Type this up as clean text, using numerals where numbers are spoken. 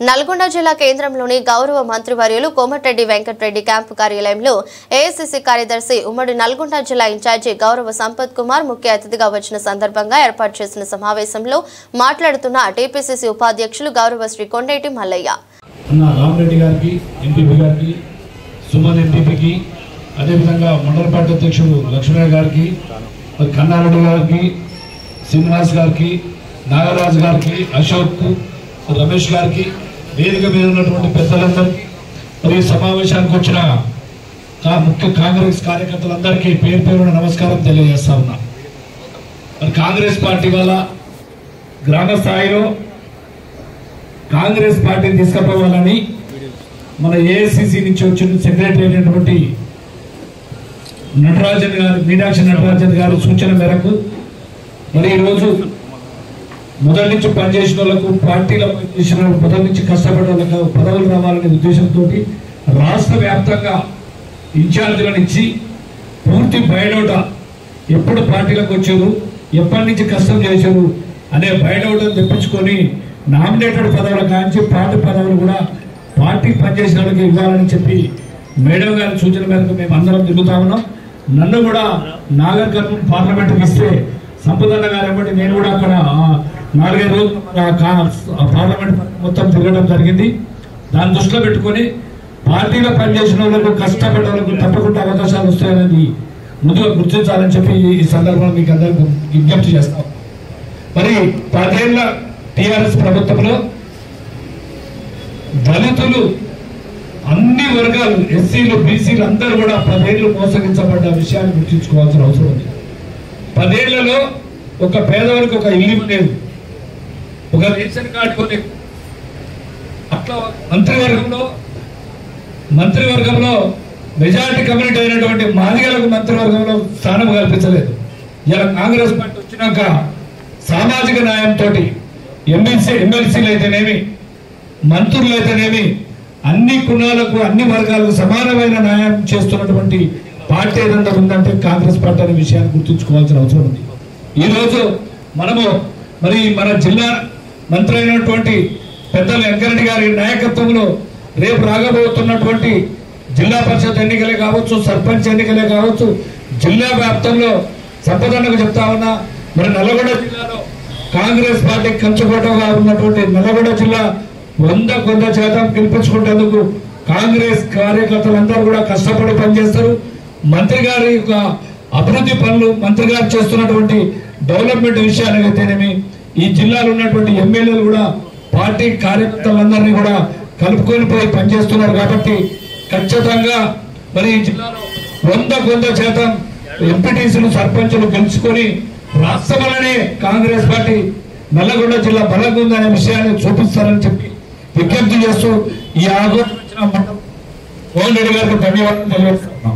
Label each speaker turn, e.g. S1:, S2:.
S1: నల్గొండ జిల్లా కేంద్రంలోని గౌరవ మంత్రివర్యులు కోమటిరెడ్డి వెంకటరెడ్డి క్యాంపు కార్యాలయంలో ఏఐసీసీ కార్యదర్శి ఉమ్మడి నల్గొండ జిల్లా ఇన్ఛార్జి గౌరవ సంపత్ కుమార్ ముఖ్య అతిథిగా వచ్చిన సందర్భంగా ఏర్పాటు చేసిన సమావేశంలో మాట్లాడుతున్న టీపీసీసీ ఉపాధ్యక్షులు గౌరవ శ్రీ కొండేటి మల్లయ్య
S2: రామరెడ్డి గారికి ఎంపీపీ గారికి సుమన్ ఎంపీపీకి అదేవిధంగా మండల పార్టీ అధ్యక్షుడు లక్ష్మణ్ గారికి కన్నారెడ్డి గారికి శ్రీనివాస్ గారికి నాగరాజు గారికి అశోక్ రమేష్ గారికి వేదిక మీద ఉన్నటువంటి పెద్దలందరికీ మరియు సమావేశానికి వచ్చిన ముఖ్య కాంగ్రెస్ కార్యకర్తలందరికీ పేరు పేరున నమస్కారం తెలియజేస్తా ఉన్నా. మరి కాంగ్రెస్ పార్టీ వల్ల గ్రామ స్థాయిలో కాంగ్రెస్ పార్టీని తీసుకుపోవాలని మన ఏఐసీసీ నుంచి వచ్చిన సెక్రటరీ అయినటువంటి నటరాజన్ గారు మీనాక్షి నటరాజన్ గారి సూచన మేరకు మరి ఈరోజు మొదటి నుంచి పనిచేసిన వాళ్ళకు పార్టీలో పనిచేసిన మొదటి నుంచి కష్టపడే వాళ్ళకు పదవులు రావాలనే ఉద్దేశంతో రాష్ట్ర వ్యాప్తంగా ఇన్ఛార్జీలను ఇచ్చి పూర్తి బయటౌట ఎప్పుడు పార్టీలకు వచ్చారు, ఎప్పటి నుంచి కష్టం చేశారు అనే బయటౌటను తెప్పించుకొని నామినేటెడ్ పదవుల కాంచి పార్టీ పదవులు కూడా పార్టీ పనిచేసిన వాళ్ళకి ఇవ్వాలని చెప్పి మేడం గారి సూచన మేరకు మేము అందరం తిరుగుతా ఉన్నాం. నన్ను కూడా నాగర్ కర్నూలు పార్లమెంట్కి ఇస్తే సంపదన్న గారు ఏమంటే నేను కూడా అక్కడ 4-5 రోజులు పార్లమెంట్ మొత్తం తిరగడం జరిగింది. దాన్ని దృష్టిలో పెట్టుకొని పార్టీలో పనిచేసిన వాళ్ళకు కష్టపడ్డ వాళ్ళకు తప్పకుండా అవకాశాలు వస్తాయనేది ముందుగా గుర్తించాలని చెప్పి ఈ సందర్భంలో మీకు అందరికీ విజ్ఞప్తి చేస్తాం. మరి 10 ఏళ్ల టీఆర్ఎస్ ప్రభుత్వంలో దళితులు అన్ని వర్గాలు ఎస్సీలు బీసీలు అందరూ కూడా 10 ఏళ్లు మోసగించబడ్డ విషయాన్ని గుర్తించుకోవాల్సిన అవసరం ఉంది. 10 ఏళ్లలో ఒక పేదవారికి ఒక ఇల్లు లేదు, ఒక రేషన్ కార్డు కొలేదు. అట్లా మంత్రివర్గంలో మెజారిటీ కమ్యూనిటీ అయినటువంటి మాదిగలకు మంత్రివర్గంలో స్థానం కల్పించలేదు. ఇలా కాంగ్రెస్ పార్టీ వచ్చినాక సామాజిక న్యాయంతో ఎమ్మెల్సీలు అయితేనేమి మంత్రులు అయితేనేమి అన్ని కులాలకు అన్ని వర్గాలకు సమానమైన న్యాయం చేస్తున్నటువంటి పార్టీ ఏదైనా ఉందంటే కాంగ్రెస్ పార్టీ అనే విషయాన్ని గుర్తుంచుకోవాల్సిన అవసరం ఉంది. ఈరోజు మనము మరి మన జిల్లా మంత్రి అయినటువంటి పెద్దలు వెంకరెడ్డి గారి నాయకత్వంలో రేపు రాగబోతున్నటువంటి జిల్లా పరిషత్ ఎన్నికలే కావచ్చు, సర్పంచ్ ఎన్నికలే కావచ్చు, జిల్లా వ్యాప్తంలో సంపదన్నకు చెప్తా ఉన్నా. మరి నల్గొండ జిల్లాలో కాంగ్రెస్ పార్టీ కంచుకోటగా ఉన్నటువంటి నల్గొండ జిల్లా 100% గెలిపించుకునేందుకు కాంగ్రెస్ కార్యకర్తలందరూ కూడా కష్టపడి పనిచేస్తారు. మంత్రి గారి యొక్క అభివృద్ధి పనులు, మంత్రి గారు చేస్తున్నటువంటి డెవలప్మెంట్ విషయానికైతేనేమి ఈ జిల్లాలో ఉన్నటువంటి ఎమ్మెల్యేలు కూడా పార్టీ కార్యకర్తలందరినీ కూడా కలుపుకొని పోయి పనిచేస్తున్నారు. కాబట్టి ఖచ్చితంగా మరి ఈ జిల్లాలో 100% ఎంపీటీసీలు సర్పంచులు గెలుచుకొని రాష్ట్రంలోనే కాంగ్రెస్ పార్టీ నల్లగొండ జిల్లా బలంగా ఉందనే విషయాన్ని చూపిస్తారని చెప్పి విజ్ఞప్తి చేస్తూ ఈ ఆగోచన మండలం కోమటిరెడ్డి గారికి ధన్యవాదాలు తెలియజేస్తున్నాం.